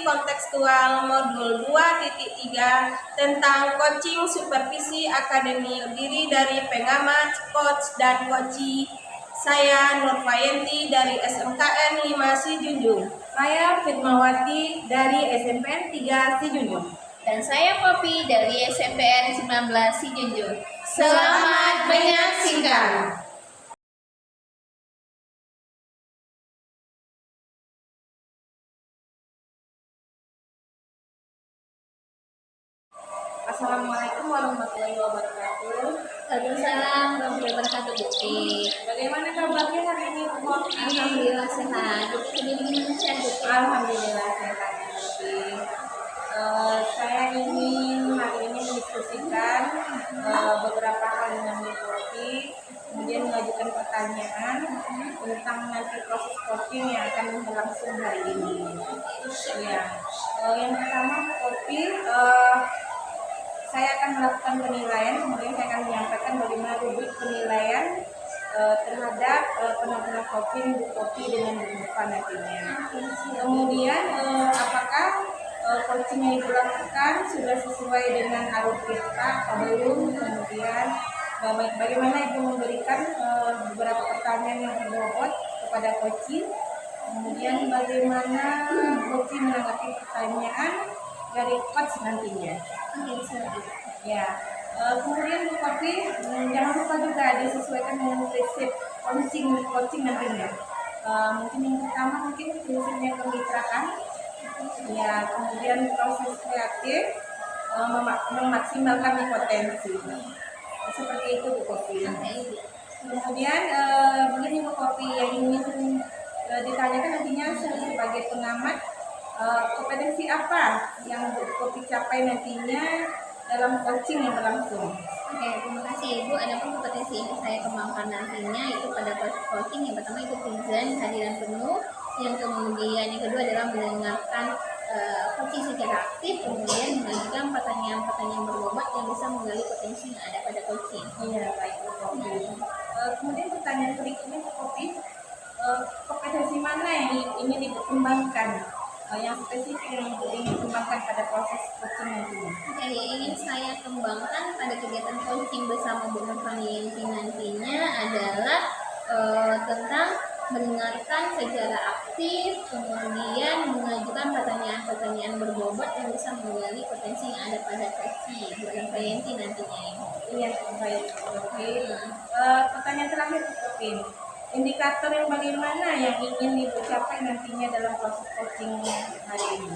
kontekstual modul 2.3 tentang coaching supervisi akademi terdiri dari pengamat, coach, dan coachee. Saya Nurfayanti dari SMKN 5 Sijunjung. Saya Fitmawati dari SMPN 3 Sijunjung. Dan saya Poppy dari SMPN 19 Sijunjung. Selamat menyaksikan. Assalamualaikum warahmatullahi wabarakatuh. Waalaikumsalam warahmatullahi wabarakatuh, Bukti. Bagaimana kabarnya hari ini, Bu Poppy? Alhamdulillah sehat. Bukti sendiri gimana sehat, Bukti? Alhamdulillah sehat, Bukti. Saya ingin hari ini mendiskusikan beberapa hal dengan Bu Poppy, kemudian mengajukan pertanyaan tentang nanti proses coaching yang akan berlangsung hari ini. Ya, yang pertama Bu Poppy, saya akan melakukan penilaian, kemudian saya akan menyampaikan bagaimana rubrik penilaian terhadap penampilan coaching Bu Poppy dengan Bu Nova nantinya. Kemudian apakah coaching yang dilakukan sudah sesuai dengan alur kita atau belum, kemudian bagaimana Ibu memberikan beberapa pertanyaan yang berbobot kepada coaching, kemudian bagaimana coaching menanggapi pertanyaan dari coach nantinya. Ya, kemudian Bu Poppy jangan lupa juga disesuaikan dengan prinsip coaching nantinya. Mungkin yang pertama prinsipnya kemitraan, ya, kemudian proses kreatif, memaksimalkan potensi. Seperti itu Bu Poppy. Kemudian begini Bu Poppy, yang ingin ditanyakan nantinya sebagai pengamat, kompetensi apa yang Bu Poppy capai nantinya dalam coaching yang berlangsung? Oke, terima kasih Ibu. Adapun kompetensi yang saya kembangkan nantinya itu pada proses coaching. Yang pertama itu present, kehadiran penuh. Yang kemudian yang kedua adalah mendengarkan coaching secara aktif, kemudian mengajukan pertanyaan-pertanyaan berbobot yang bisa menggali potensi yang ada pada coaching. Iya, baik Bu Poppy. Kemudian pertanyaan berikutnya Bu Poppy, kompetensi mana yang ingin dikembangkan? Yang spesifik yang ingin dikembangkan pada proses coaching nantinya. Oke, yang ingin saya kembangkan pada kegiatan coaching bersama Bu Nurfayanti nantinya adalah tentang mendengarkan secara aktif, kemudian mengajukan pertanyaan-pertanyaan berbobot yang bisa menggali potensi yang ada pada coaching Bu Nurfayanti nantinya. Iya, baik Bu Poppy. Pertanyaan terakhir Bu Poppy, indikator yang bagaimana yang ingin Ibu capai nantinya dalam proses coaching hari ini?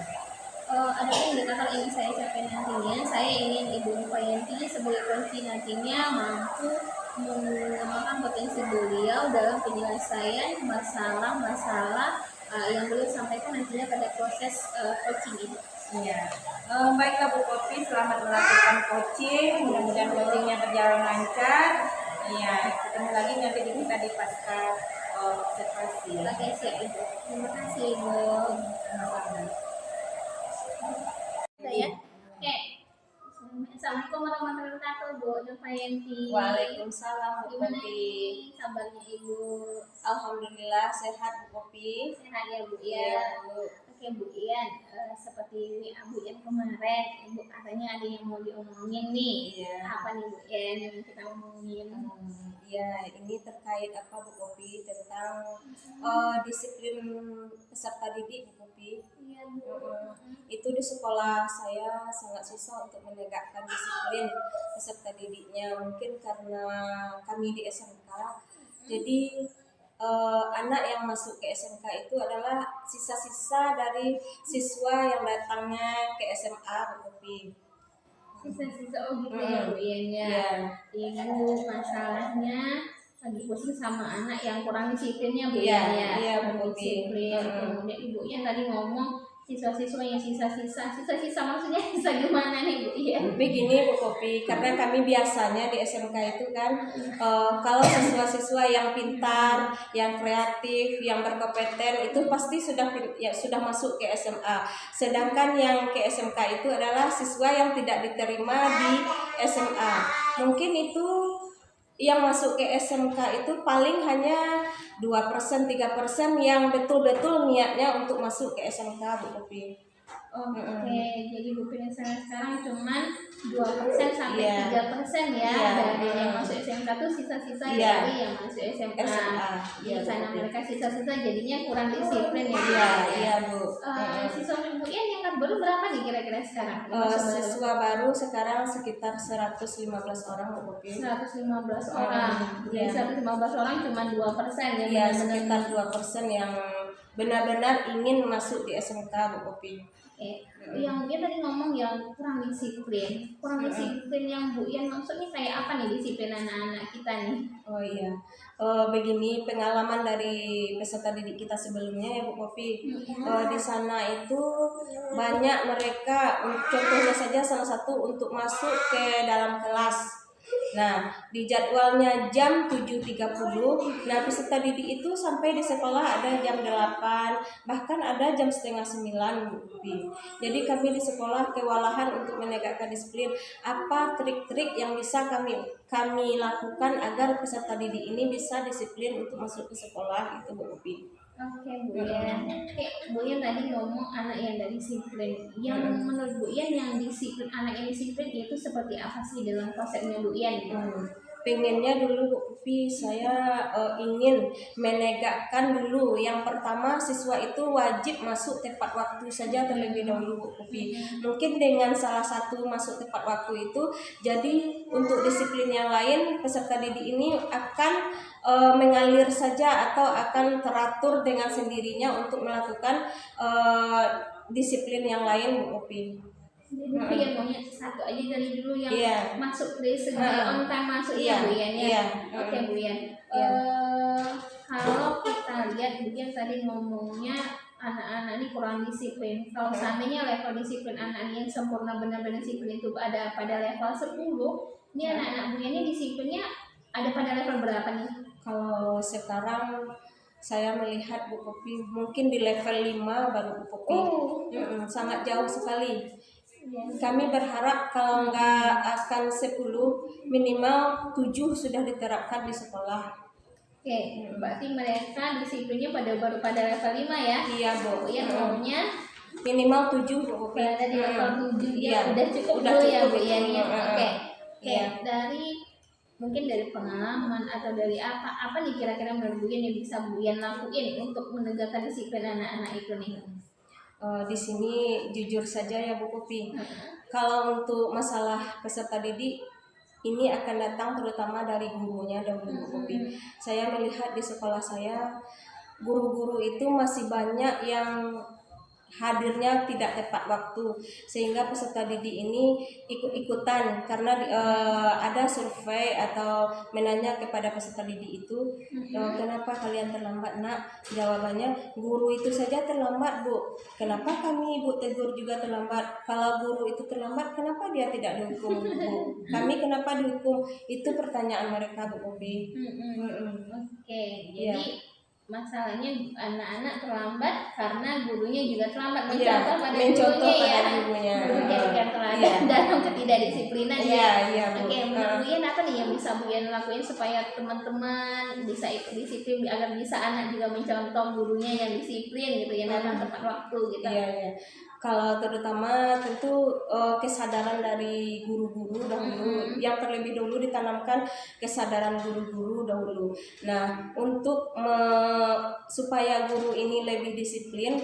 Ada indikator yang ingin saya capai nantinya. Saya ingin Ibu Nurfayanti sebagai coach nantinya mampu mengembangkan potensi beliau dalam penyelesaian masalah-masalah yang beliau sampaikan nantinya pada proses coaching itu. Ya, baiklah Bu Poppy, selamat melakukan coaching. Mudah-mudahan coachingnya berjalan lancar. Iya, ketemu lagi nanti kita di pasca observasi. Oke, siap Ibu. Terima kasih Ibu. Sama-sama. Ya. Oke. Assalamualaikum warahmatullahi wabarakatuh, Bu Nurfayanti. Waalaikumsalam Bu Gimana Poppy. nih kabarnya Ibu? Alhamdulillah sehat Bu Poppy. Sehat ya Bu Iya ya. Bu. Oke Bu Ian, seperti Bu Ian kemarin, Ibu katanya ada yang mau diomongin nih. Iya. Apa nih Bu Ian yang kita omongin? Ya, ini terkait apa Bu Poppy tentang disiplin peserta didik Bu Poppy. Iya Bu. Itu di sekolah saya sangat susah untuk menegakkan disiplin peserta didiknya, mungkin karena kami di SMK. Jadi anak yang masuk ke SMK itu adalah sisa-sisa dari siswa yang datangnya ke SMA Bu Poppy. Sisa-sisa gitu ya Bu Ian ya. Iya. Ibu masalahnya lagi pusing sama anak yang kurang disiplinnya Bu Iya, Ian ya. iya, Bu Kurang Poppy. disiplin. Kemudian Ibu Ian tadi ngomong siswa-siswa yang sisa-sisa maksudnya sisa gimana nih Bu Ian? Begini Bu Poppy, karena kami biasanya di SMK itu kan kalau siswa-siswa yang pintar, yang kreatif, yang berkompeten itu pasti sudah masuk ke SMA. Sedangkan yang ke SMK itu adalah siswa yang tidak diterima di SMA. Mungkin itu yang masuk ke SMK itu paling hanya 2%, 3% yang betul-betul niatnya untuk masuk ke SMK Bu Poppy. Oke, jadi Bu Pinsana sekarang cuman 2% sampai Iya. 3% ya Iya. dari yang masuk SMK tuh sisa-sisa Iya. dari yang masuk SMA. SMA. Iya, Iya, karena betul. mereka sisa-sisa jadinya kurang disiplin ya. Bu, Iya, ya. iya Bu. Siswa Bu Ian yang baru berapa nih kira-kira sekarang? Siswa baru sekarang sekitar 115 orang Bu Popi. 115 orang. Jadi Iya. 115 orang cuma 2% ya. Iya, benar-benar. sekitar 2% yang benar-benar ingin masuk di SMK Bu Popi. Oke, yang mungkin tadi ngomong yang kurang disiplin. Kurang disiplin yang Bu Ian maksud nih kayak apa nih disiplin anak-anak kita nih? Oh iya, begini pengalaman dari peserta didik kita sebelumnya ya Bu Popi. Di sana itu banyak mereka, contohnya saja salah satu untuk masuk ke dalam kelas. Nah, di jadwalnya jam 7.30, nah peserta didik itu sampai di sekolah ada jam 8, bahkan ada jam setengah 9. Bu Popi. Jadi kami di sekolah kewalahan untuk menegakkan disiplin. Apa trik-trik yang bisa kami lakukan agar peserta didik ini bisa disiplin untuk masuk ke sekolah itu Bu Popi. Oke Bu Ian. Oke, Bu Ian tadi ngomong anak yang dari disiplin. Yang menurut Bu Ian yang disiplin, anak yang disiplin itu seperti apa sih dalam konsepnya Bu Ian? Pengennya dulu Bu Popi, saya ingin menegakkan dulu. Yang pertama, siswa itu wajib masuk tepat waktu saja terlebih dahulu Bu Popi. Mungkin dengan salah satu masuk tepat waktu itu, jadi untuk disiplin yang lain peserta didik ini akan mengalir saja atau akan teratur dengan sendirinya untuk melakukan disiplin yang lain Bu Popi. Jadi Bu Ian maunya satu aja dari dulu yang Iya. masuk dari segi on time masuk Iya, ya Bu Ian ya. iya. Oke Bu Ian. Iya. Kalau kita lihat Bu Ian tadi ngomongnya anak-anak ini kurang disiplin. Kalau seandainya level disiplin anak ini yang sempurna benar-benar disiplin itu ada pada level 10, ini anak-anak Bu Ian ini disiplinnya ada pada level berapa nih? Kalau sekarang saya melihat Bu Popi mungkin di level 5 baru Bu Popi. Sangat jauh sekali. Kami berharap kalau nggak akan 10, minimal 7 sudah diterapkan di sekolah. Oke, berarti mereka disiplinnya baru pada level 5 ya? Iya Bu. Bu Ian maunya Minimal 7 Bu Popi. berada di level 7 Iya. ya, udah cukup Udah dulu ya cukup Bu itu. Ian ya. Oke. Iya. Dari mungkin dari pengalaman atau dari apa nih kira-kira menurut Bu Ian yang bisa Bu Ian lakuin untuk menegakkan disiplin anak-anak itu nih? Di sini jujur saja ya Bu Popi, kalau untuk masalah peserta didik ini akan datang terutama dari gurunya dahulu Bu Popi. Saya melihat di sekolah saya guru-guru itu masih banyak yang hadirnya tidak tepat waktu, sehingga peserta didik ini ikut-ikutan karena ada survei atau menanya kepada peserta didik itu, kenapa kalian terlambat Nak? Jawabannya, guru itu saja terlambat Bu, kenapa kami Bu tegur juga terlambat? Kalau guru itu terlambat, kenapa dia tidak dihukum Bu? Kami kenapa dihukum? Itu pertanyaan mereka Bu Popi. Oke, jadi masalahnya anak-anak terlambat karena gurunya juga terlambat mencontoh pada gurunya ya. Gurunya juga terlambat dalam ketidakdisiplinan ya. Oke, menurut Bu Ian apa nih yang bisa Bu Ian lakuin supaya teman-teman bisa ikut disiplin agar bisa anak juga mencontoh gurunya yang disiplin gitu, yang datang tepat waktu gitu. Iya. Kalau terutama tentu kesadaran dari guru-guru dahulu, yang terlebih dahulu ditanamkan kesadaran guru-guru dahulu. Nah, untuk supaya guru ini lebih disiplin,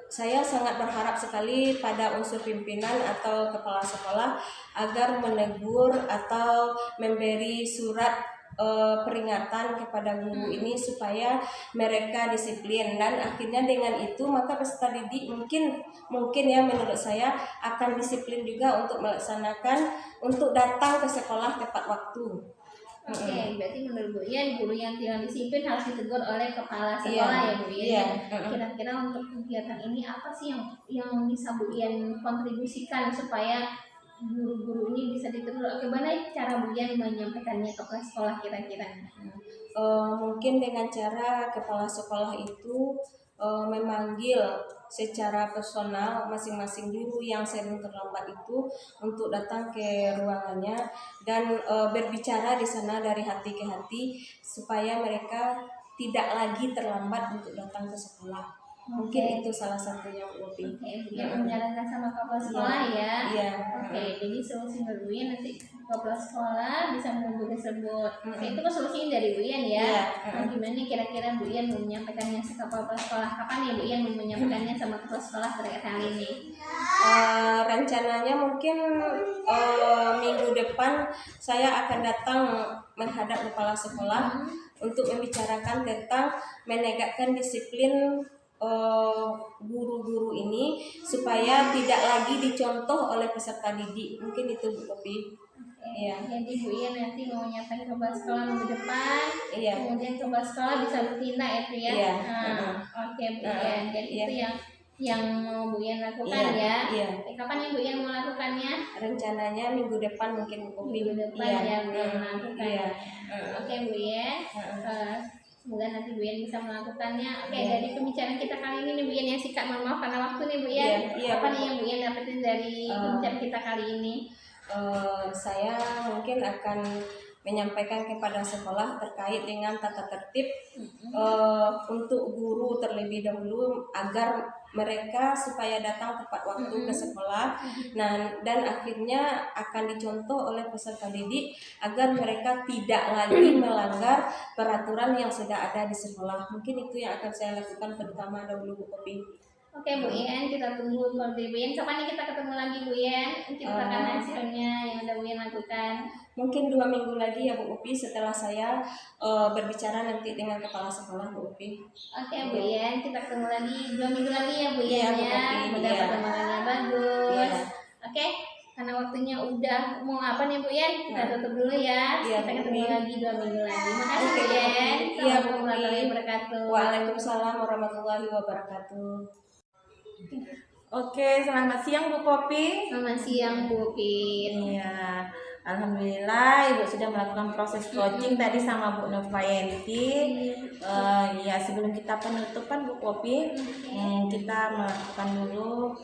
saya sangat berharap sekali pada unsur pimpinan atau kepala sekolah agar menegur atau memberi surat peringatan kepada guru ini supaya mereka disiplin, dan akhirnya dengan itu maka peserta didik mungkin ya menurut saya akan disiplin juga untuk melaksanakan untuk datang ke sekolah tepat waktu. Oke, berarti menurut Bu Ian guru yang tidak disiplin harus ditegur oleh kepala sekolah ya Bu Ian. Iya. Kira-kira untuk kegiatan ini apa sih yang bisa Bu Ian kontribusikan supaya guru-guru ini bisa ditegur? Bagaimana cara Bu Ian menyampaikannya ke kepala sekolah kira-kira? Mungkin dengan cara kepala sekolah itu memanggil secara personal masing-masing guru yang sering terlambat itu untuk datang ke ruangannya dan berbicara di sana dari hati ke hati supaya mereka tidak lagi terlambat untuk datang ke sekolah. Mungkin itu salah satunya Bu Popi. Oke, Bu Yan menjalankan sama kepala sekolah ya. Iya. Oke, jadi solusi dari Bu Yan nanti kepala sekolah bisa menunggu tersebut. Oke, itu kan solusinya dari Bu Yan ya. Iya. Nah, gimana kira-kira Bu Yan mau menyampaikannya ke kepala sekolah? Kapan ya Bu Yan mau menyampaikannya sama kepala sekolah terkait hal ini? Rencananya mungkin minggu depan saya akan datang menghadap kepala sekolah untuk membicarakan tentang menegakkan disiplin guru-guru ini supaya tidak lagi dicontoh oleh peserta didik. Mungkin itu Bu Popi. Iya. Jadi Bu Yan nanti mau menyampaikan ke kepala sekolah minggu depan. Iya. Kemudian kepala sekolah bisa bertindak ya Bu ya. Iya. Oke Bu Yan. Jadi Iya. itu yang mau Bu Yan lakukan ya. Iya. Kapan ya Bu Yan mau lakukannya? Rencananya minggu depan mungkin Bu Popi. Minggu depan Iya. ya Bu Yan melakukan. Iya. Oke Bu Yan. Semoga nanti Bu Yan bisa melakukannya. Oke, Iya. dari pembicaraan kita kali ini nih Bu Yan yang sikat, mohon maaf karena waktu nih Bu Yan. Iya, iya, Apa Bu. nih yang Bu Yan dapetin dari pembicaraan kita kali ini? Saya mungkin akan menyampaikan kepada sekolah terkait dengan tata tertib untuk guru terlebih dahulu agar mereka supaya datang tepat waktu ke sekolah. Nah, dan akhirnya akan dicontoh oleh peserta didik agar mereka tidak lagi melanggar peraturan yang sudah ada di sekolah. Mungkin itu yang akan saya lakukan pertama dahulu Bu Popi. Oke Bu Yan, kita tunggu konten Bu Yan. Kapan nih kita ketemu lagi Bu Yan? Ceritakan hasilnya yang udah Bu Yan lakukan. Mungkin 2 minggu lagi ya Bu Popi setelah saya berbicara nanti dengan kepala sekolah Bu Popi. Oke Bu Yan, kita ketemu lagi 2 minggu lagi ya Bu Iya, Yan Bu ya. Popi. Semoga Iya. perkembangannya bagus. Iya. Oke, karena waktunya udah mau apa nih Bu Yan? Kita tutup dulu ya. Iya, Kita Bu ketemu Popi. lagi 2 minggu lagi. Makasih Oke, Bu Bu Yan. Popi. Iya, Bu Assalamualaikum Popi. warahmatullahi wabarakatuh. Waalaikumsalam warahmatullahi wabarakatuh. Oke, selamat siang Bu Popi. Selamat siang Bu Pin. Iya, alhamdulillah Ibu sudah melakukan proses coaching tadi sama Bu Novayanti. Ya, sebelum kita penutupan Bu Popi, kita melakukan dulu.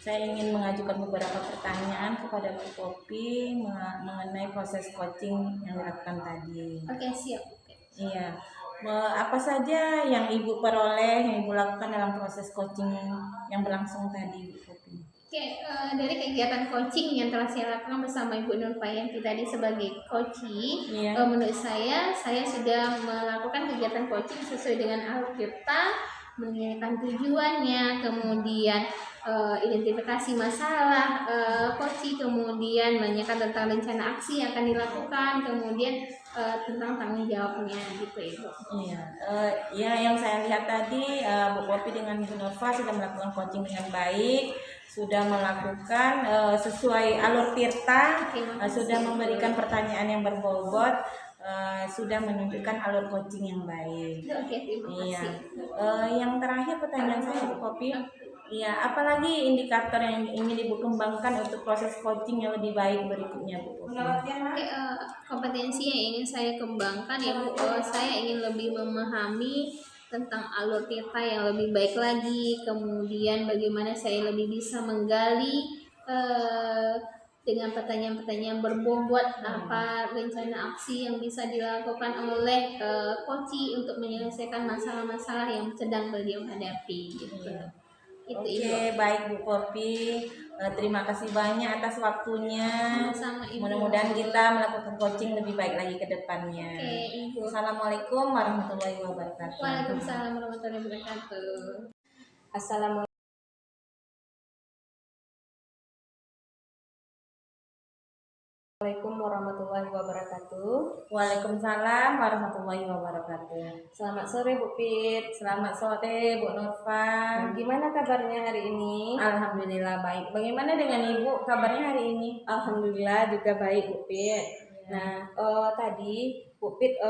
Saya ingin mengajukan beberapa pertanyaan kepada Bu Popi mengenai proses coaching yang dilakukan tadi. Oke, siap. Iya. Apa saja yang Ibu peroleh, yang Ibu lakukan dalam proses coaching yang berlangsung tadi, Bu Popi? Oke, dari kegiatan coaching yang telah saya lakukan bersama Ibu Nurpayanti tadi sebagai coaching, Iya. menurut saya sudah melakukan kegiatan coaching sesuai dengan alur kita, menanyakan tujuannya, kemudian identifikasi masalah coaching, kemudian menanyakan tentang rencana aksi yang akan dilakukan, kemudian tentang tanggung jawabnya gitu Ibu. Iya, ya yang saya lihat tadi Bu Popi dengan Bu Nova sudah melakukan coaching dengan baik, sudah melakukan sesuai alur tirta, sudah memberikan pertanyaan yang berbobot, sudah menunjukkan alur coaching yang baik. Oke, terima Iya. kasih. Yang terakhir pertanyaan saya Bu Popi, ya apalagi indikator yang ingin Ibu kembangkan untuk proses coaching yang lebih baik berikutnya Bu Popi? Oke, kompetensi yang ingin saya kembangkan ya Bu, saya ingin lebih memahami tentang alur kita yang lebih baik lagi, kemudian bagaimana saya lebih bisa menggali dengan pertanyaan-pertanyaan berbobot apa rencana aksi yang bisa dilakukan oleh coaching untuk menyelesaikan masalah-masalah yang sedang beliau hadapi gitu. Itu Ibu. Oke, baik Bu Popi. Terima kasih banyak atas waktunya. Sama Ibu. Mudah-mudahan kita melakukan coaching lebih baik lagi ke depannya. Oke, Ibu. Assalamualaikum warahmatullahi wabarakatuh. Waalaikumsalam warahmatullahi wabarakatuh. Assalamualaikum warahmatullahi wabarakatuh. Waalaikumsalam warahmatullahi wabarakatuh. Selamat sore Bu Pit. Selamat sore Bu Nurfa. Gimana kabarnya hari ini? Alhamdulillah baik. Bagaimana dengan Ibu kabarnya hari ini? Alhamdulillah juga baik Bu Pit. Nah, tadi Bu Pit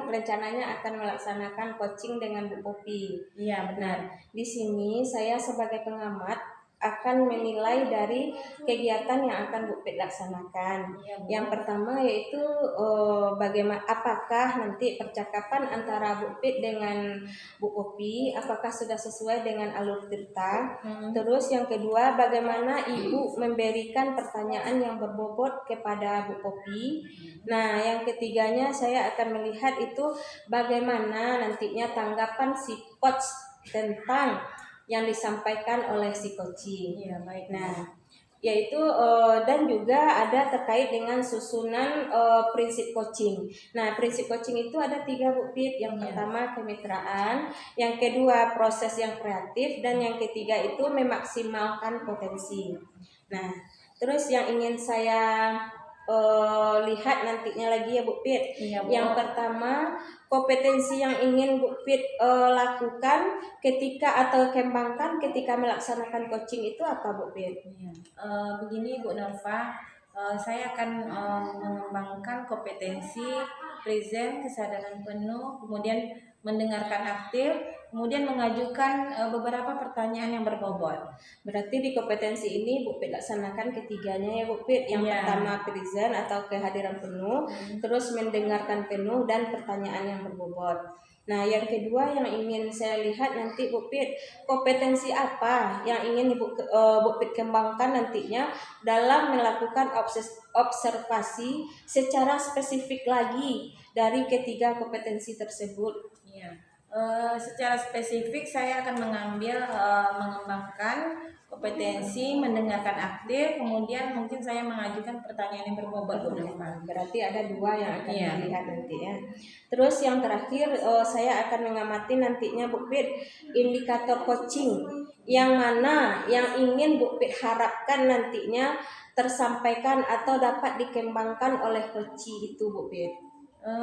rencananya akan melaksanakan coaching dengan Bu Popi. Iya benar. Di sini saya sebagai pengamat akan menilai dari kegiatan yang akan Bu Pit laksanakan. Yang pertama yaitu bagaimana, apakah nanti percakapan antara Bu Pit dengan Bu Popi apakah sudah sesuai dengan alur cerita. Terus yang kedua, bagaimana Ibu memberikan pertanyaan yang berbobot kepada Bu Popi. Nah, yang ketiganya saya akan melihat itu bagaimana nantinya tanggapan si coach tentang yang disampaikan oleh si coaching. Iya, baik. Nah, yaitu dan juga ada terkait dengan susunan prinsip coaching. Nah, prinsip coaching itu ada 3 Bu Pit. Yang pertama kemitraan, yang kedua proses yang kreatif, dan yang ketiga itu memaksimalkan potensi. Nah, terus yang ingin saya lihat nantinya lagi ya Bu Pit. Iya, Bu. Yang pertama, kompetensi yang ingin Bu Pit lakukan ketika atau kembangkan ketika melaksanakan coaching itu apa Bu Pit? Begini Bu Norfa, saya akan mengembangkan kompetensi present, kesadaran penuh, kemudian mendengarkan aktif, kemudian mengajukan beberapa pertanyaan yang berbobot. Berarti di kompetensi ini Bu Pit laksanakan ketiganya ya Bu Pit. Yang pertama present atau kehadiran penuh, terus mendengarkan penuh, dan pertanyaan yang berbobot. Nah, yang kedua yang ingin saya lihat nanti Bu Pit, kompetensi apa yang ingin Bu Pit kembangkan nantinya dalam melakukan observasi secara spesifik lagi dari ketiga kompetensi tersebut. Secara spesifik saya akan mengambil mengembangkan kompetensi mendengarkan aktif, kemudian mungkin saya mengajukan pertanyaan yang berbobot. Berarti ada 2 yang akan dilihat nanti ya. Terus yang terakhir saya akan mengamati nantinya Bu Pit indikator coaching yang mana yang ingin Bu Pit harapkan nantinya tersampaikan atau dapat dikembangkan oleh coaching itu Bu Pit.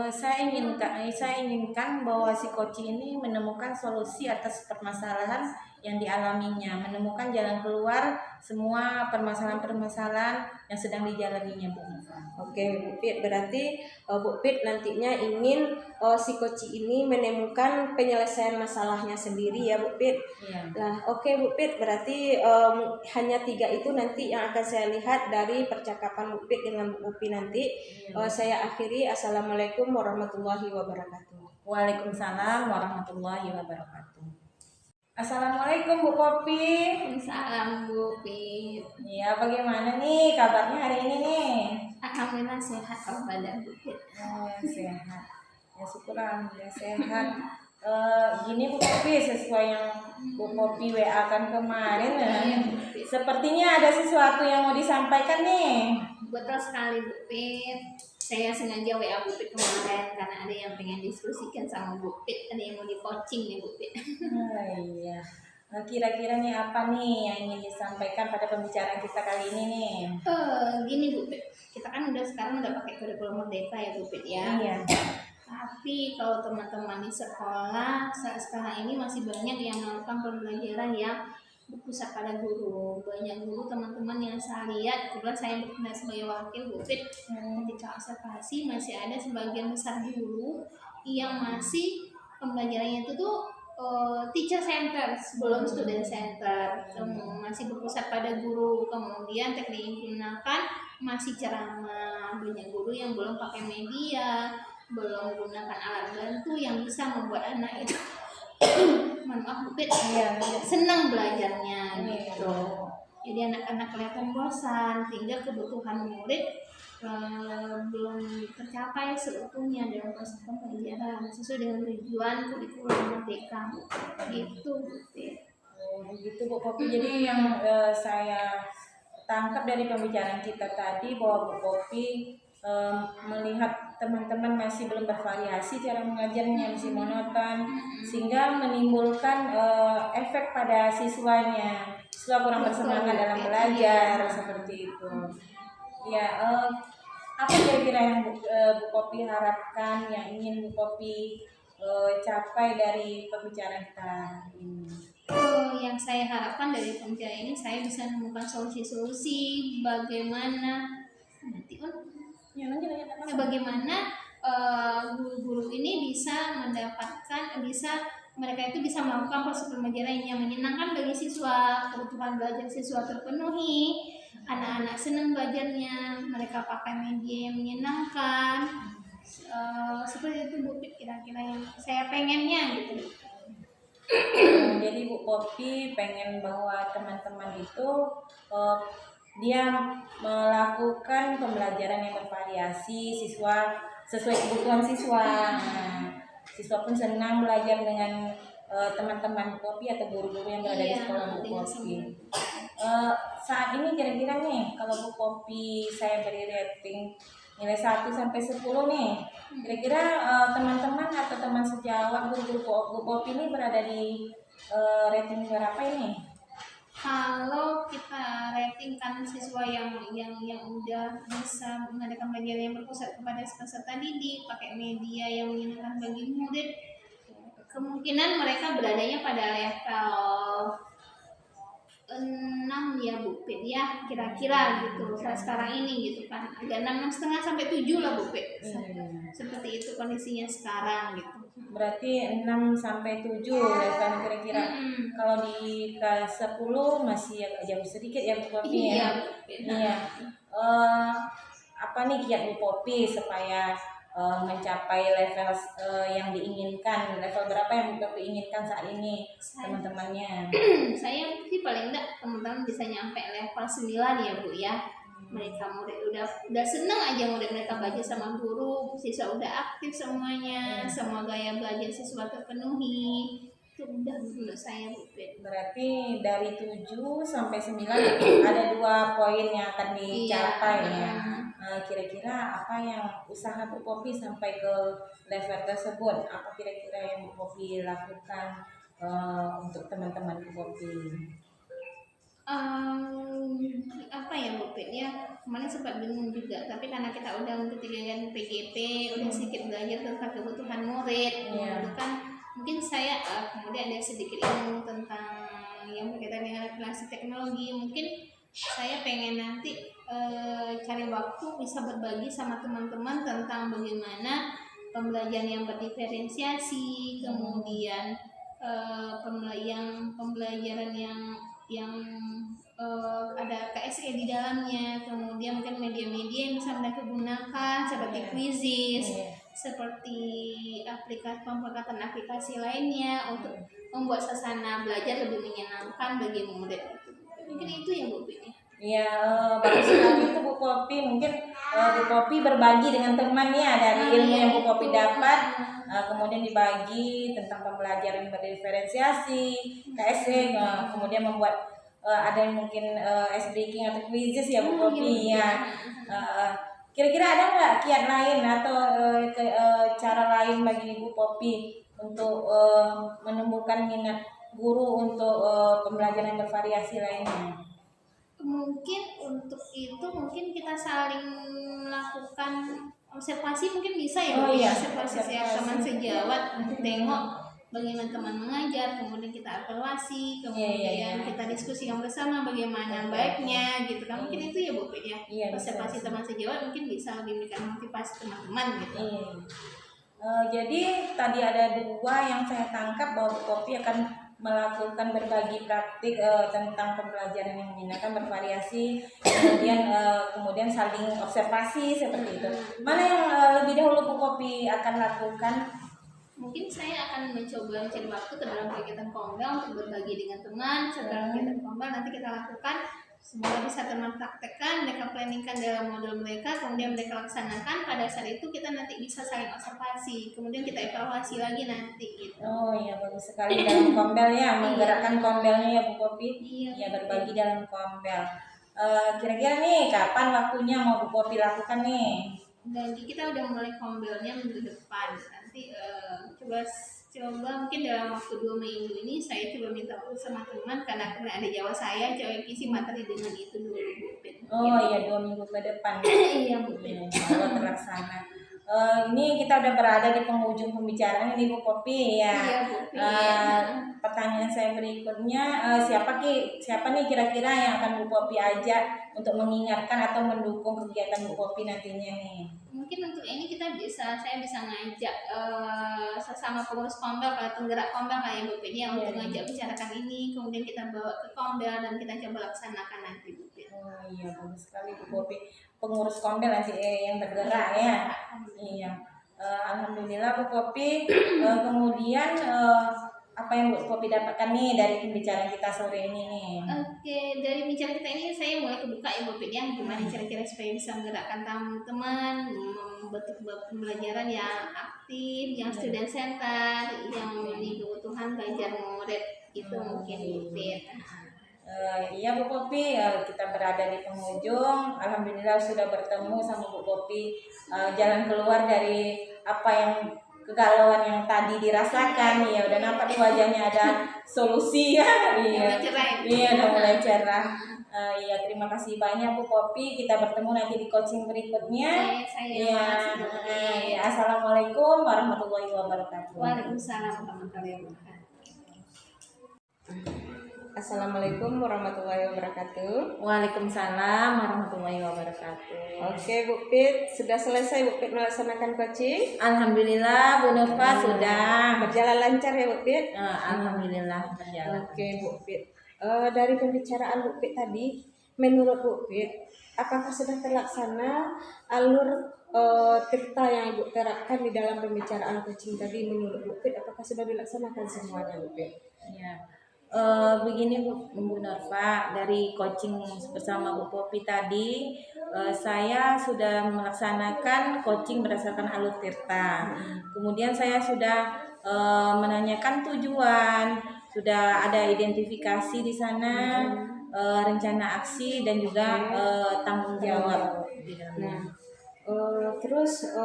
Saya inginkan bahwa si coach ini menemukan solusi atas permasalahan yang dialaminya, menemukan jalan keluar semua permasalahan-permasalahan yang sedang dijalaninya Bu. Oke Bu Pit, berarti Bu Pit nantinya ingin si coach ini menemukan penyelesaian masalahnya sendiri ya Bu Pit. Nah, oke Bu Pit, berarti hanya 3 itu nanti yang akan saya lihat dari percakapan Bu Pit dengan Bu Popi nanti. Saya akhiri. Assalamualaikum warahmatullahi wabarakatuh. Waalaikumsalam warahmatullahi wabarakatuh. Assalamualaikum Bu Popi. Salam Bu Pit. Ya, bagaimana nih kabarnya hari ini nih? Alhamdulillah sehat kalau badan Bu Pit. Sehat. Ya syukur alhamdulillah sehat. Gini Bu Popi, sesuai yang Bu Popi WA kan kemarin, sepertinya ada sesuatu yang mau disampaikan nih. Betul sekali Bu Pit. Saya sengaja WA Bu Pit kemarin karena ada yang pengen diskusikan sama Bu Pit, ada yang mau di coaching nih Bu Pit. Iya. Kira-kira nih apa nih yang ingin disampaikan pada pembicaraan kita kali ini nih? Gini Bu Pit, kita kan sekarang udah pakai kurikulum merdeka ya Bu Pit ya. Iya. Tapi kalau teman-teman di sekolah saat sekarang ini masih banyak yang melakukan pembelajaran yang berpusat pada guru. Banyak guru teman-teman yang saya lihat, kebetulan saya bertindak sebagai wakil Bu Pit, ketika observasi masih ada sebagian besar guru yang masih pembelajarannya itu tuh teacher center sebelum student center, masih berpusat pada guru. Kemudian teknik yang digunakan masih ceramah. Banyak guru yang belum pakai media, belum menggunakan alat bantu yang bisa membuat anak itu maaf Bu Pit, senang belajarnya gitu. Jadi anak-anak kelihatan bosan sehingga kebutuhan murid belum tercapai seutuhnya dalam proses pembelajaran sesuai dengan tujuan kurikulum merdeka gitu Bu Pit. Begitu Bu Popi. Jadi yang saya tangkap dari pembicaraan kita tadi bahwa Bu Popi melihat teman-teman masih belum bervariasi cara mengajarnya, masih monoton, sehingga menimbulkan efek pada siswanya, siswa kurang bersemangat dalam belajar seperti itu. Ya, apa kira-kira yang Bu Popi harapkan, yang ingin Bu Popi capai dari pembicaraan kita ini? Yang saya harapkan dari pembicaraan ini saya bisa menemukan solusi-solusi bagaimana bagaimana guru-guru ini bisa mereka itu bisa melakukan proses pembelajaran yang menyenangkan bagi siswa. kebutuhan belajar siswa terpenuhi, anak-anak senang belajarnya, mereka pakai media yang menyenangkan. Seperti itu Bu, kira-kira yang saya pengennya gitu. Jadi Bu Popi pengen bahwa teman-teman itu eh, dia melakukan pembelajaran yang bervariasi, siswa sesuai kebutuhan siswa. Nah, siswa pun senang belajar dengan teman-teman Bu Popi atau guru-guru yang berada di Iya, sekolah Bu dengan Popi. semua. Saat ini kira-kira nih kalau Bu Popi saya beri rating nilai 1 sampai 10 nih. Kira-kira teman-teman atau teman sejawat guru-guru Bu Popi ini berada di rating berapa ini? Kalau kita ratingkan siswa yang udah bisa mengadakan belajar yang berpusat kepada peserta didik, pakai media yang menyenangkan bagi murid, kemungkinan mereka beradanya pada level 6 ya Bu Pit ya, kira-kira gitu. Sekarang ini gitu kan, agak 6,5 sampai 7 lah Bu Pit. Seperti itu kondisinya sekarang gitu. Berarti 6 sampai 7 level kira-kira. Kalau di kelas 10 masih agak jauh sedikit ya Bu Popi Iya, ya. Bu Pit. Iya. Apa nih kiat Bu Popi supaya mencapai level yang diinginkan? Level berapa yang Bu Popi inginkan saat ini teman-temannya? Saya sih paling enggak teman-teman bisa nyampe level 9 ya Bu ya. Mereka murid udah seneng aja murid mereka belajar sama guru, siswa udah aktif semuanya, semua gaya belajar siswa terpenuhi. Itu udah menurut saya Bu Pit. Berarti dari 7 sampai 9 ada 2 poin yang akan dicapai ya. Kira-kira apa yang usaha Bu Popi sampai ke level tersebut? Apa kira-kira yang Bu Popi lakukan untuk teman-teman Bu Popi? Apa ya Bu Pit ya, kemarin sempat bingung juga, tapi karena kita udah mengetikan PGP, udah sedikit belajar tentang kebutuhan murid, itu kan mungkin saya kemudian ada sedikit ilmu tentang yang berkaitan dengan aplikasi teknologi. Mungkin saya pengen nanti cari waktu bisa berbagi sama teman-teman tentang bagaimana pembelajaran yang berdiferensiasi, kemudian pembelajaran yang ada KSE di dalamnya, kemudian mungkin media-media yang bisa mereka gunakan seperti quizzes, seperti pembuatan aplikasi lainnya untuk membuat suasana belajar lebih menyenangkan bagi murid. Mungkin itu ya Bu Pini. Iya, bagus sekali itu Bu Popi. Mungkin Bu Popi berbagi dengan temannya dari ilmu yang Bu Popi dapat, kemudian dibagi tentang pembelajaran berdiferensiasi, KSE, kemudian membuat ada yang mungkin ice breaking atau quizzes ya Bu Popi ya. Kira-kira ada nggak kiat lain atau cara lain bagi Bu Popi untuk menumbuhkan minat guru untuk pembelajaran yang bervariasi lainnya? Mungkin untuk itu mungkin kita saling melakukan observasi, mungkin bisa ya observasi teman sejawat untuk tengok bagaimana teman mengajar, kemudian kita evaluasi, kemudian kita diskusikan bersama bagaimana baiknya gitu kan. Mungkin itu ya Bu Pit ya, observasi teman sejawat mungkin bisa memberikan motivasi teman-teman gitu. Jadi tadi ada 2 yang saya tangkap bahwa Bu Popi akan melakukan berbagi praktik tentang pembelajaran yang menyenangkan bervariasi, kemudian saling observasi seperti itu. Mana yang lebih dahulu Bu Popi akan lakukan? Mungkin saya akan mencoba mencari waktu ke dalam kegiatan Kombel untuk berbagi dengan teman. Setelah kegiatan Kombel nanti kita lakukan, semoga bisa teman praktekkan, mereka planningkan dalam modul mereka, kemudian mereka laksanakan. Pada saat itu kita nanti bisa saling observasi, kemudian kita evaluasi lagi nanti gitu. Oh iya, bagus sekali dalam Kombel ya, menggerakkan Kombelnya ya Bu Popi. Ya, berbagi dalam Kombel. Kira-kira nih kapan waktunya mau Bu Popi lakukan nih? Jadi kita udah mulai Kombelnya minggu depan. Nanti coba mungkin dalam waktu 2 minggu ini saya coba minta waktu sama teman, karena ada Jawa saya coba isi materi dengan itu dulu Bu Pin. Oh iya, 2 minggu ke depan. Iya Bu Pin. Kalau terlaksana. Ini kita udah berada di penghujung pembicaraan ini Bu Popi ya. Iya, Bu Pin. Pertanyaan saya berikutnya, siapa nih kira-kira yang akan Bu Popi ajak untuk mengingatkan atau mendukung kegiatan Bu Popi nantinya nih? Mungkin untuk ini saya bisa ngajak sesama pengurus Kombel kalau penggerak Kombel lah ya Bu Pit ya, untuk ngajak bicarakan ini, kemudian kita bawa ke Kombel dan kita coba laksanakan nanti Bu Pit. Oh iya, bagus sekali Bu Popi. Pengurus Kombel nanti yang bergerak ya. Iya. Alhamdulillah Bu Popi. Kemudian apa yang Bu Popi dapatkan nih dari pembicaraan kita sore ini nih? Oke, dari bicara kita ini saya mulai kebuka ya Bu Pit ya, gimana kira-kira supaya bisa menggerakkan teman-teman, membentuk pembelajaran yang aktif, yang student center, yang memenuhi kebutuhan belajar murid itu mungkin Bu Pit. Iya Bu Popi, kita berada di penghujung. Alhamdulillah sudah bertemu sama Bu Popi. Jalan keluar dari apa yang kegalauan yang tadi dirasakan, ya udah nampak di wajahnya ada solusi ya. Iya, iya udah mulai cerah. Iya, terima kasih banyak Bu Popi. Kita bertemu nanti di coaching berikutnya. Iya. Assalamualaikum warahmatullahi wabarakatuh. Waalaikumsalam warahmatullahi wabarakatuh. Assalamualaikum warahmatullahi wabarakatuh. Waalaikumsalam warahmatullahi wabarakatuh. Oke Bu Pit, sudah selesai Bu Pit melaksanakan coaching? Alhamdulillah Bu Nurfa sudah Berjalan lancar ya Bu Pit? Alhamdulillah berjalan. Oke Bu Pit, dari pembicaraan Bu Pit tadi, menurut Bu Pit, apakah sudah terlaksana alur tirta yang Ibu terapkan di dalam pembicaraan coaching tadi? Menurut Bu Pit, apakah sudah dilaksanakan semuanya Bu Pit? Ya. Begini Bu Nurfa, dari coaching bersama Bu Popi tadi, saya sudah melaksanakan coaching berdasarkan alur tirta. Kemudian saya sudah menanyakan tujuan, sudah ada identifikasi di sana, rencana aksi dan juga tanggung jawab di dalamnya. Terus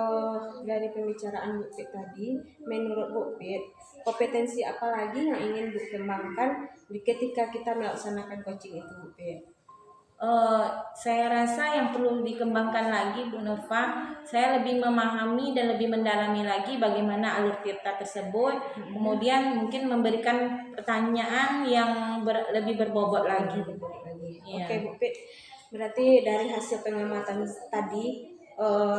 dari pembicaraan Bu Pit tadi, menurut Bu Pit, kompetensi apa lagi yang ingin Bu kembangkan ketika kita melaksanakan coaching itu Bu Pit? Saya rasa yang perlu dikembangkan lagi Bu Nurfa, saya lebih memahami dan lebih mendalami lagi bagaimana alur tirta tersebut, kemudian mungkin memberikan pertanyaan yang lebih berbobot lagi. Iya. Oke Bu Pit, berarti dari hasil pengamatan tadi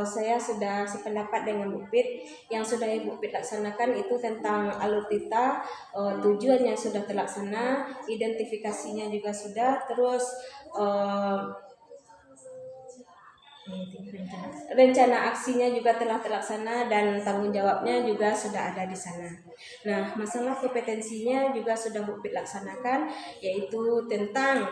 saya sudah sependapat dengan Bu Pit. Yang sudah Ibu Pit laksanakan itu tentang alur tirta, tujuannya sudah terlaksana, identifikasinya juga sudah, terus rencana aksinya juga telah terlaksana dan tanggung jawabnya juga sudah ada di sana. Nah, masalah kompetensinya juga sudah Bu Pit laksanakan, yaitu tentang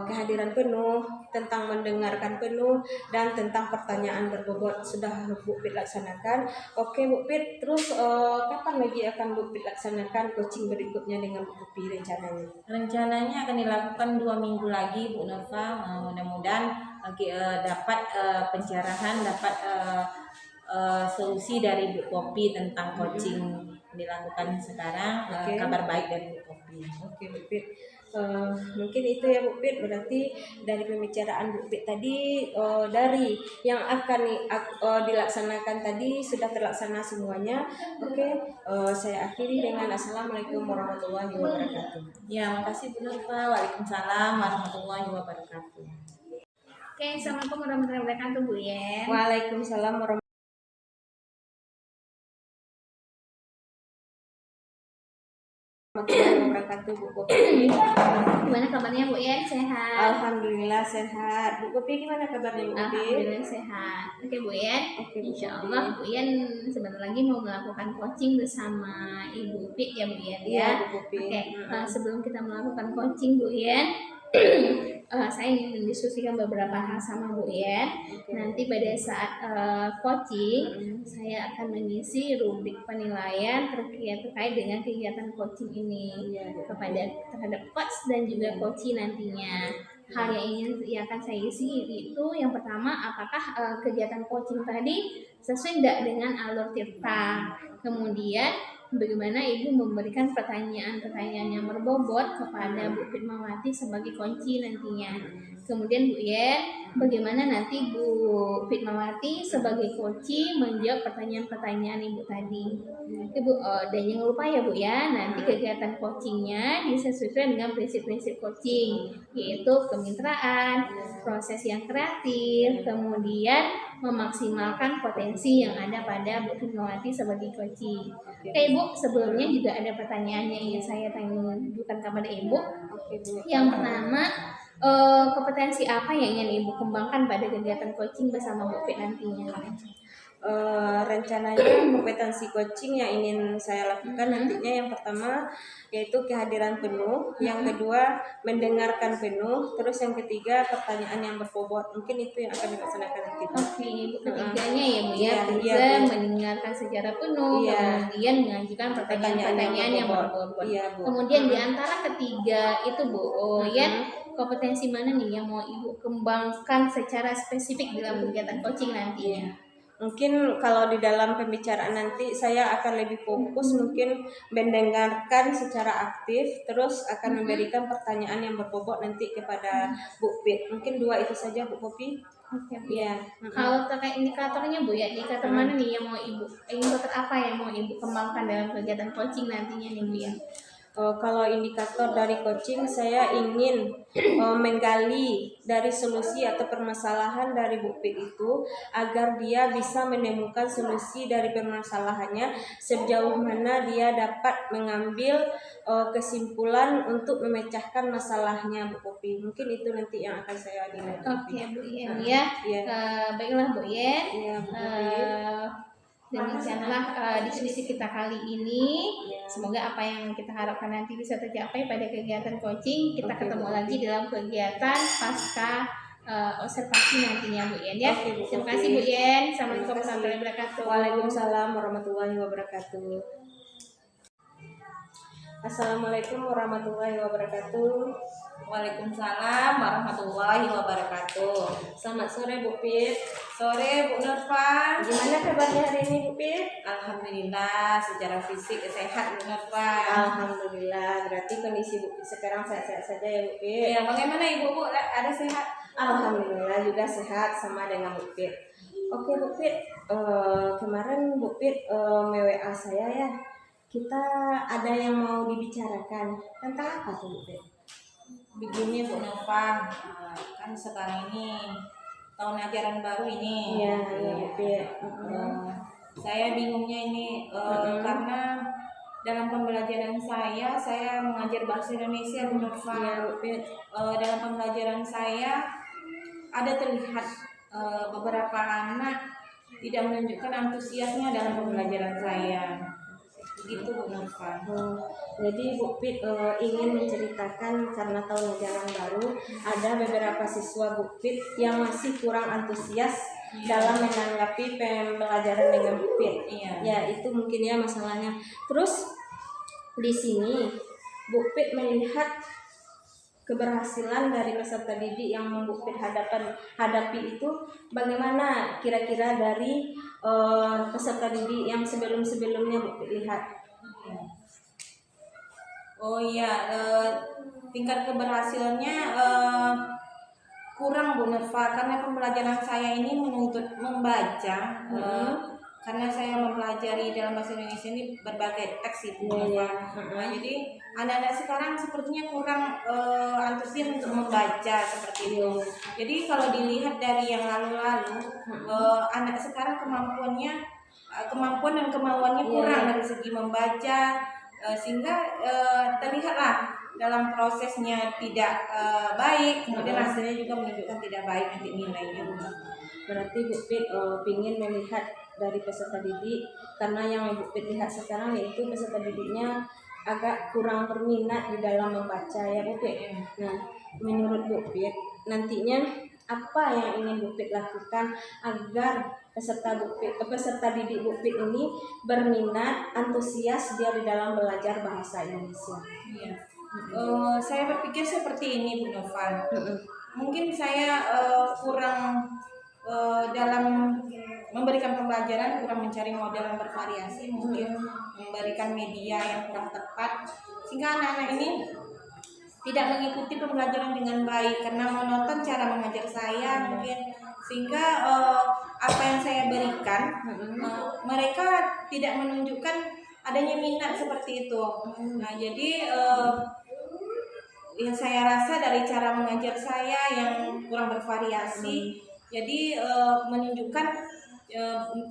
kehadiran penuh, tentang mendengarkan penuh, dan tentang pertanyaan berbobot sudah Bu Pit laksanakan. Oke Bu Pit, terus kapan lagi akan Bu Pit laksanakan coaching berikutnya dengan Bu Pit rencananya? Rencananya akan dilakukan 2 minggu lagi Bu Nurfa, mudah-mudahan dapat pencerahan, dapat solusi dari Bu Popi tentang coaching dilakukan sekarang. Kabar baik dari Bu Popi. Oke Bu Pit. Mungkin itu ya Bu Pit, berarti dari pembicaraan Bu Pit tadi, dari yang akan dilaksanakan tadi sudah terlaksana semuanya. Oke, saya akhiri dengan Assalamualaikum warahmatullahi wabarakatuh. Ya, makasih Bu Nurfa. Waalaikumsalam warahmatullahi wabarakatuh. Oke, Assalamualaikum warahmatullahi wabarakatuh Bu Yen. Waalaikumsalam warahmatullahi wabarakatuh Bu Popi. Gimana kabarnya Bu Yen? Sehat? Alhamdulillah sehat. Bu Popi gimana kabarnya Bu Popi? Alhamdulillah sehat. Oke Bu Yen. Oke, Bu Insya Popi. Allah Bu Yen sebentar lagi mau melakukan coaching bersama Ibu Pit ya Bu Yen Iya ya. Bu Popi. Oke, sebelum kita melakukan coaching Bu Yen, saya ingin mendiskusikan beberapa hal sama Bu Yen. Nanti pada saat coaching, saya akan mengisi rubrik penilaian terkait dengan kegiatan coaching ini terhadap coach dan juga coachee nantinya. Hal yang akan saya isi itu yang pertama, apakah kegiatan coaching tadi sesuai tidak dengan alur tirta. Kemudian bagaimana Ibu memberikan pertanyaan-pertanyaan yang berbobot kepada Bu Fitmawati sebagai kunci nantinya. Kemudian Bu Yen, bagaimana nanti Bu Fitmawati sebagai coaching menjawab pertanyaan-pertanyaan Ibu tadi. Ibu, dan jangan lupa ya Bu ya, nanti kegiatan coachingnya disesuaikan dengan prinsip-prinsip coaching, yaitu kemitraan, proses yang kreatif, kemudian memaksimalkan potensi yang ada pada Bu Fitmawati sebagai coaching. Oke Ibu, sebelumnya juga ada pertanyaan yang ingin saya tanyakan kepada Ibu. Oke, Bu. Yang pertama, kompetensi apa yang ingin Ibu kembangkan pada kegiatan coaching bersama Bu Fit nantinya? Rencananya kompetensi coaching yang ingin saya lakukan nantinya yang pertama yaitu kehadiran penuh, yang kedua mendengarkan penuh, terus yang ketiga pertanyaan yang berbobot. Mungkin itu yang akan dilaksanakan nanti. Oke, Ibu, ketiganya ya Bu ya, Iya, bisa iya, Bu. mendengarkan secara penuh, Iya. kemudian mengajukan pertanyaan-pertanyaan yang berbobot. Iya, Bu. Kemudian di antara ketiga itu Bu, ya kompetensi mana nih yang mau Ibu kembangkan secara spesifik dalam kegiatan coaching nantinya? Mungkin kalau di dalam pembicaraan nanti saya akan lebih fokus mungkin mendengarkan secara aktif, terus akan memberikan pertanyaan yang berbobot nanti kepada Bu Pit. Mungkin 2 itu saja Bu Popi. Oke, Bu. Iya. Kalau terkait indikatornya Bu ya, indikator mana nih yang mau Ibu, indikator apa yang mau Ibu kembangkan dalam kegiatan coaching nantinya nih Bu ya? Kalau indikator dari coaching saya ingin menggali dari solusi atau permasalahan dari Bu Pit itu agar dia bisa menemukan solusi dari permasalahannya sejauh mana dia dapat mengambil kesimpulan untuk memecahkan masalahnya Bu Popi. Mungkin itu nanti yang akan saya dinilai. Oke Bu Yen ya. Iya. Baiklah Bu Yen. Iya, Bu Popi. Demikianlah diskusi kita kali ini. Semoga apa yang kita harapkan nanti bisa tercapai pada kegiatan coaching. Kita ketemu lagi dalam kegiatan pasca observasi nantinya Bu Yen ya. Terima kasih Bu Yen. Assalamualaikum warahmatullahi wabarakatuh. Waalaikumsalam warahmatullahi wabarakatuh. Assalamualaikum warahmatullahi wabarakatuh. Waalaikumsalam warahmatullahi wabarakatuh. Selamat sore Bu Pit. Sore Bu Nurfa. Gimana kabarnya hari ini Bu Pit? Alhamdulillah secara fisik sehat Bu Nurfa. Alhamdulillah. Berarti kondisi Bu Pit sekarang sehat-sehat saja ya Bu Pit. Ya, bagaimana Ibu Bu? Ada sehat? Alhamdulillah juga sehat sama dengan Bu Pit. Oke Bu Pit, kemarin Bu Pit WA saya ya. Kita ada yang mau dibicarakan tentang apa tuh Bu Pit? Begini Bu Nova, kan sekarang ini tahun ajaran baru ini. Iya, Bu Pit. Saya bingungnya ini karena dalam pembelajaran saya mengajar bahasa Indonesia Bu Nova. Iya, Bu Pit. Dalam pembelajaran saya ada terlihat beberapa anak tidak menunjukkan antusiasnya dalam pembelajaran saya. Begitu Bu Nurfa. Jadi Bu Pit ingin menceritakan karena tahun ajaran baru ada beberapa siswa Bu Pit yang masih kurang antusias dalam menanggapi pembelajaran dengan Bu Pit. Iya. Ya itu mungkin ya masalahnya. Terus di sini Bu Pit melihat keberhasilan dari peserta didik yang Bu Pit hadapi itu bagaimana kira-kira dari peserta didik yang sebelum-sebelumnya Bu Pit lihat? Oh iya, tingkat keberhasilannya kurang Bu Nurfa karena pembelajaran saya ini menuntut membaca. Karena saya mempelajari dalam bahasa Indonesia ini berbagai teks itu Bu Nurfa. Jadi anak-anak sekarang sepertinya kurang antusias untuk membaca seperti itu. Jadi kalau dilihat dari yang lalu-lalu, anak sekarang kemampuan dan kemauannya kurang dari segi membaca, sehingga terlihatlah dalam prosesnya tidak baik, kemudian hasilnya juga menunjukkan tidak baik nanti nilainya. Berarti Bu Pit ingin melihat dari peserta didik karena yang Bu Pit lihat sekarang yaitu peserta didiknya agak kurang berminat di dalam membaca ya Bu Pit. Nah, menurut Bu Pit nantinya apa yang ingin Bu Pit lakukan agar peserta didik Bu Pit ini berminat, antusias dia di dalam belajar bahasa Indonesia? Iya. Saya berpikir seperti ini Bu Nova. Mungkin saya kurang dalam memberikan pembelajaran, kurang mencari model yang bervariasi, mungkin memberikan media yang kurang tepat, sehingga anak-anak ini tidak mengikuti pembelajaran dengan baik karena monoton cara mengajar saya mungkin, sehingga apa yang saya berikan mereka tidak menunjukkan adanya minat seperti itu. Nah jadi yang saya rasa dari cara mengajar saya yang kurang bervariasi, jadi menunjukkan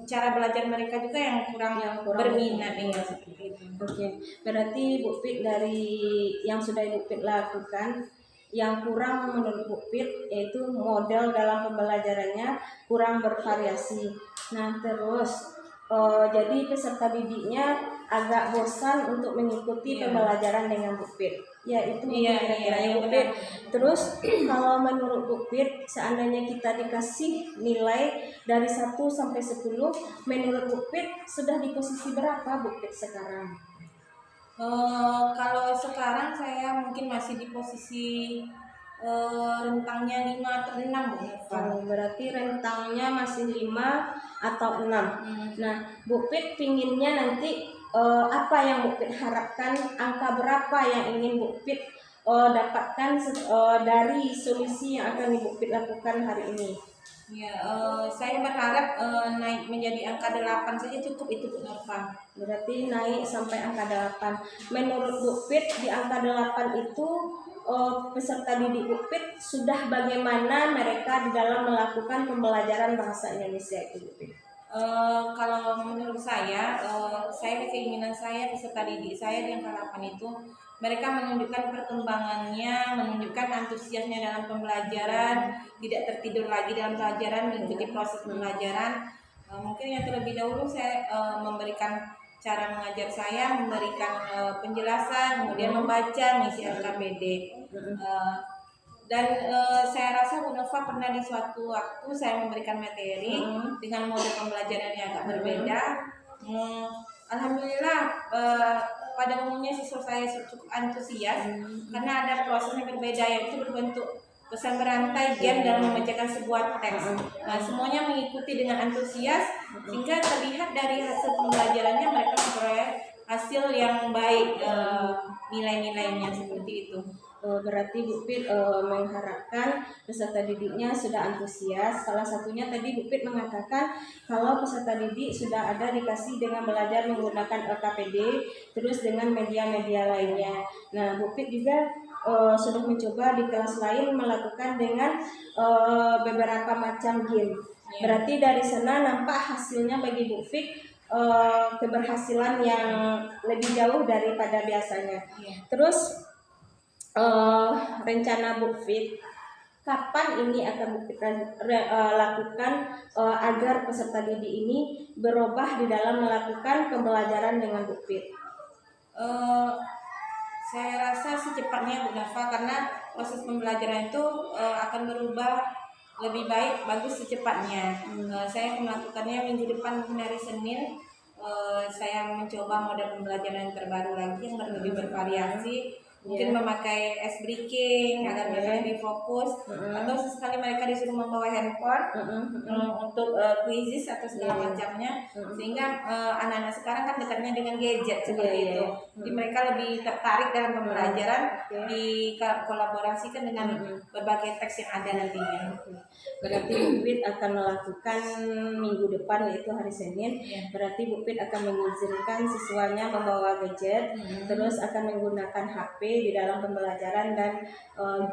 cara belajar mereka juga yang kurang berminat ya seperti itu. Oke, berarti Bu Pit dari yang sudah Bu Pit lakukan, yang kurang menurut Bu Pit yaitu model dalam pembelajarannya kurang bervariasi. Nah terus jadi peserta didiknya agak bosan untuk mengikuti pembelajaran dengan Bu Pit. Ya itu kira-kira ya Bu Pit. Terus kalau menurut Bu Pit, seandainya kita dikasih nilai dari 1 sampai 10, menurut Bu Pit sudah di posisi berapa Bu Pit sekarang? Kalau sekarang saya mungkin masih di posisi rentangnya 5 atau 6 Bu Nova. Berarti rentangnya masih 5 atau 6. Nah, Bu Pit pinginnya nanti apa yang Bu Pit harapkan, angka berapa yang ingin Bu Pit dapatkan dari solusi yang akan Bu Pit lakukan hari ini? Ya, saya berharap naik menjadi angka 8 saja cukup itu Bu Nova. Berarti naik sampai angka 8. Menurut Bu Pit di angka 8 itu peserta didik Bu Pit sudah bagaimana mereka di dalam melakukan pembelajaran bahasa Indonesia itu Bu Pit? Kalau menurut saya keinginan saya peserta didik saya di angka 8 itu mereka menunjukkan perkembangannya, menunjukkan antusiasnya dalam pembelajaran, tidak tertidur lagi dalam pelajaran, mengikuti proses pembelajaran. Mungkin yang terlebih dahulu saya memberikan cara mengajar saya, memberikan penjelasan, kemudian membaca, mengisi LKPD. Dan saya rasa Bu Nova pernah di suatu waktu saya memberikan materi dengan mode pembelajaran yang agak berbeda. Alhamdulillah pada umumnya siswa saya cukup antusias karena ada proses yang berbeda, yaitu berbentuk pesan berantai game dalam membacakan sebuah teks. Nah, semuanya mengikuti dengan antusias sehingga terlihat dari hasil pembelajarannya mereka memperoleh hasil yang baik, nilai-nilainya seperti itu. Berarti Bu Pit mengharapkan peserta didiknya sudah antusias. Salah satunya tadi Bu Pit mengatakan kalau peserta didik sudah ada dikasih dengan belajar menggunakan LKPD, terus dengan media-media lainnya. Nah, Bu Pit juga sudah mencoba di kelas lain melakukan dengan beberapa macam game. Berarti dari sana nampak hasilnya bagi Bu Pit keberhasilan yang lebih jauh daripada biasanya. Terus rencana Bu Pit kapan ini akan Bu Pit lakukan agar peserta didik ini berubah di dalam melakukan pembelajaran dengan Bu Pit? Saya rasa secepatnya Bu Nova, karena proses pembelajaran itu akan berubah lebih baik, bagus secepatnya. Saya akan melakukannya minggu depan, mungkin hari Senin. Saya mencoba model pembelajaran yang terbaru lagi yang lebih bervariasi. Mungkin memakai breaking agar mereka lebih fokus, atau sesekali mereka disuruh membawa handphone untuk quizzes atau segala macamnya, sehingga anak-anak sekarang kan dekatnya dengan gadget seperti itu. Jadi mereka lebih tertarik dalam pembelajaran, dikolaborasikan dengan berbagai teks yang ada nantinya. Berarti Bu Pit akan melakukan minggu depan, yaitu hari Senin. Berarti Bu Pit akan mengizinkan siswanya membawa gadget, terus akan menggunakan HP di dalam pembelajaran dan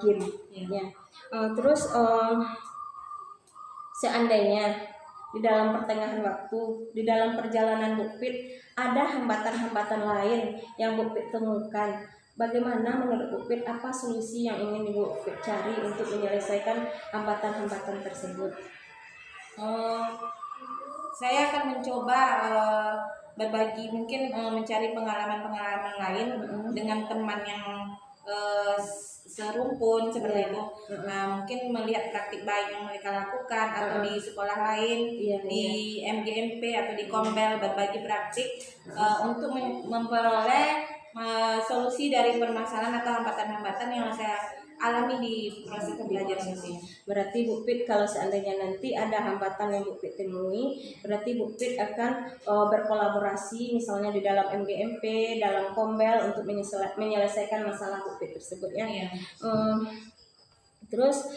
game. Terus seandainya di dalam pertengahan waktu, di dalam perjalanan Bu Pit ada hambatan-hambatan lain yang Bu Pit temukan, bagaimana menurut Bu Pit, apa solusi yang ingin Bu Pit cari untuk menyelesaikan hambatan-hambatan tersebut? Saya akan mencoba berbagi, mungkin mencari pengalaman-pengalaman lain dengan teman yang serumpun seperti itu. Nah, mungkin melihat praktik baik yang mereka lakukan atau di sekolah lain, di MGMP atau di Kombel, berbagi praktik untuk memperoleh solusi dari permasalahan atau hambatan-hambatan yang saya alami di proses pembelajaran ini. Berarti Bu Pit kalau seandainya nanti ada hambatan yang Bu Pit temui, berarti Bu Pit akan berkolaborasi misalnya di dalam MGMP, dalam Kombel untuk menyelesaikan masalah Bu Pit tersebut ya. Iya. Terus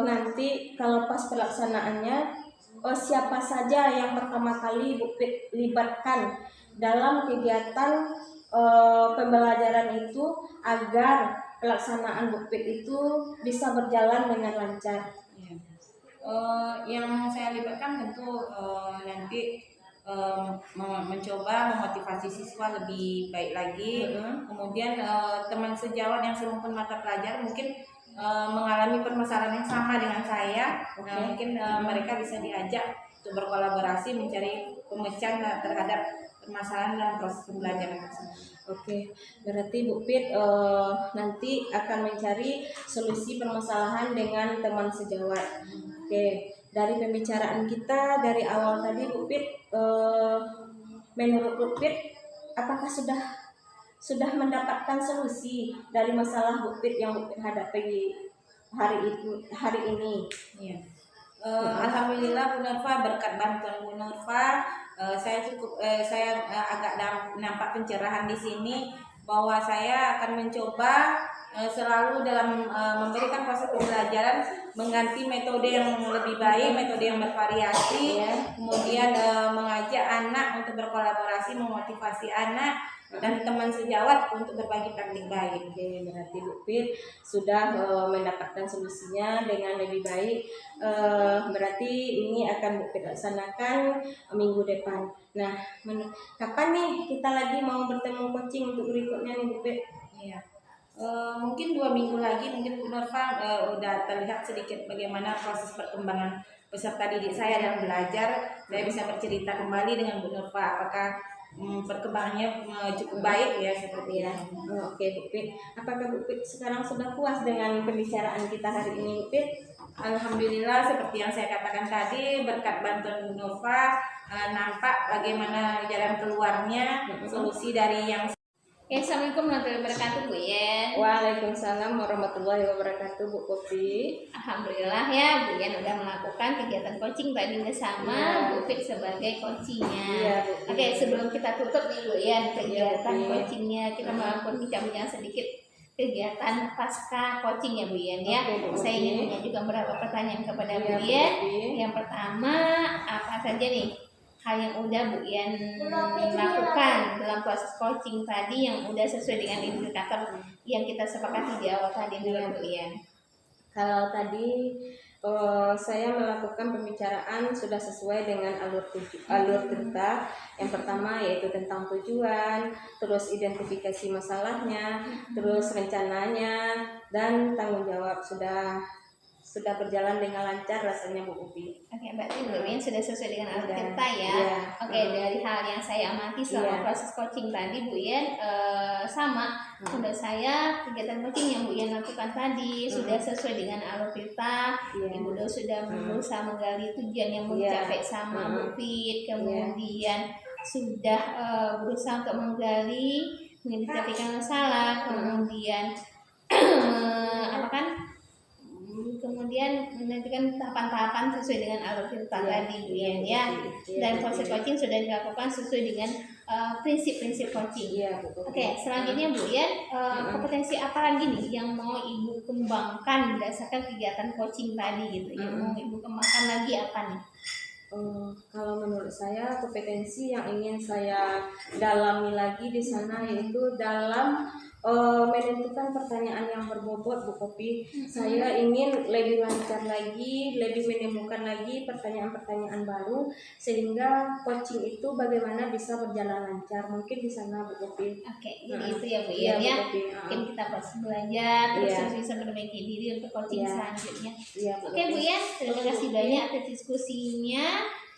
nanti kalau pas pelaksanaannya siapa saja yang pertama kali Bu Pit libatkan dalam kegiatan pembelajaran itu agar pelaksanaan Bu Pit itu bisa berjalan dengan lancar. Iya. Yang saya libatkan tentu nanti mencoba memotivasi siswa lebih baik lagi. Kemudian teman sejawat yang serumpun mata pelajaran mungkin mengalami permasalahan yang sama dengan saya. Mungkin mereka bisa diajak untuk berkolaborasi mencari pemecahan terhadap permasalahan dalam proses pembelajaran tersebut. Oke, berarti Bu Pit nanti akan mencari solusi permasalahan dengan teman sejawat. Oke, dari pembicaraan kita dari awal tadi Bu Pit, menurut Bu Pit, apakah sudah mendapatkan solusi dari masalah Bu Pit yang Bu Pit hadapi hari ini? Iya. Alhamdulillah Bu Nurfa, berkat bantuan Bu Nurfa, saya agak nampak pencerahan di sini bahwa saya akan mencoba selalu dalam memberikan proses pembelajaran mengganti metode yang lebih baik, metode yang bervariasi, kemudian mengajak anak untuk berkolaborasi, memotivasi anak dan teman sejawat untuk berbagi praktik baik. Oke, berarti Bu Pit sudah mendapatkan solusinya dengan lebih baik. Berarti ini akan Bu Pit laksanakan minggu depan. Nah, kapan nih kita lagi mau bertemu coaching untuk berikutnya nih Bu Pit? Iya. Mungkin 2 minggu lagi mungkin Bu Nurfa udah terlihat sedikit bagaimana proses perkembangan peserta didik saya dalam belajar. Saya bisa bercerita kembali dengan Bu Nurfa apakah perkembangannya cukup baik ya seperti Ya. Oke Bu Pit, apakah Bu Pit sekarang sudah puas dengan pembicaraan kita hari ini Bu Pit? Alhamdulillah, seperti yang saya katakan tadi, berkat bantuan Bu Nova nampak bagaimana jalan keluarnya, solusi dari yang. Ya, Assalamualaikum warahmatullahi wabarakatuh Bu Yen. Waalaikumsalam warahmatullahi wabarakatuh Bu Kopi. Alhamdulillah ya Bu Yen udah melakukan kegiatan coaching tadi bersama Bu Pit sebagai coachingnya. Iya, Bu Pit. Oke, sebelum kita tutup nih Bu Yen kegiatan Iya, Bu Pit. coachingnya, kita melakukan bincang-bincang sedikit kegiatan pasca coaching ya Bu Yen ya. Oke, Bu Saya Pit. ingin mengajukan beberapa pertanyaan kepada Iya, Bu Bu Yen. Pit. Yang pertama, apa saja nih hal yang udah Bu Yen lakukan dalam proses coaching tadi yang udah sesuai dengan indikator yang kita sepakati di awal tadi dengan Bu Yen? Kalau tadi saya melakukan pembicaraan sudah sesuai dengan alur cerita. Yang pertama yaitu tentang tujuan, terus identifikasi masalahnya, terus rencananya, dan tanggung jawab sudah berjalan dengan lancar rasanya Bu Upi. Oke, berarti Bu Yen sudah sesuai dengan alur Sudah. cerita ya. Iya. Oke, dari hal yang saya amati selama Iya. proses coaching tadi Bu Yen sama. Menurut saya kegiatan coaching yang Bu Yen lakukan tadi sudah sesuai dengan alur cerita. Iya. Ibu Do sudah berusaha menggali tujuan yang mau dicapai sama Bu Pit, kemudian sudah berusaha untuk menggali, mengidentifikasikan masalah, kemudian kemudian menentukan tahapan-tahapan sesuai dengan alur cerita tadi Bu Yen ya. Dan proses coaching sudah dilakukan sesuai dengan prinsip-prinsip coaching. Iya, Bu Upi. Oke, selanjutnya Bu Yen, kompetensi apa lagi nih yang mau Ibu kembangkan berdasarkan kegiatan coaching tadi gitu? Yang mau Ibu kembangkan lagi apa nih? Kalau menurut saya kompetensi yang ingin saya dalami lagi di sana yaitu dalam menentukan pertanyaan yang berbobot Bu Kopi. Saya ingin lebih lancar lagi, lebih menemukan lagi pertanyaan-pertanyaan baru sehingga coaching itu bagaimana bisa berjalan lancar. Mungkin di sana Bu Kopi. Oke, jadi itu ya Bu Iya, Yen Bu ya. Kopi. Mungkin kita proses belajar terus Iya. bisa memperbaiki diri untuk coaching Iya. selanjutnya. Iya, Bu Oke Bu Kopi. Yen, terima kasih banyak atas diskusinya.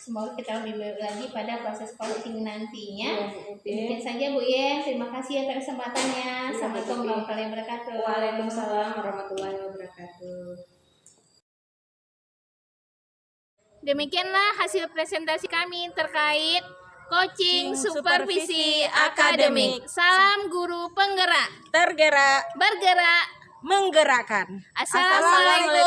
Semoga kita lebih baik lagi pada proses coaching nantinya. Iya, Bu Kopi. Demikian saja Bu Yen, terima kasih atas kesempatannya. Iya, Assalamualaikum Bu Kopi. warahmatullahi wabarakatuh. Waalaikumsalam warahmatullahi wabarakatuh. Demikianlah hasil presentasi kami terkait coaching supervisi Supervisi akademik. akademik. Salam guru penggerak, Tergerak. bergerak menggerakkan. Assalamualaikum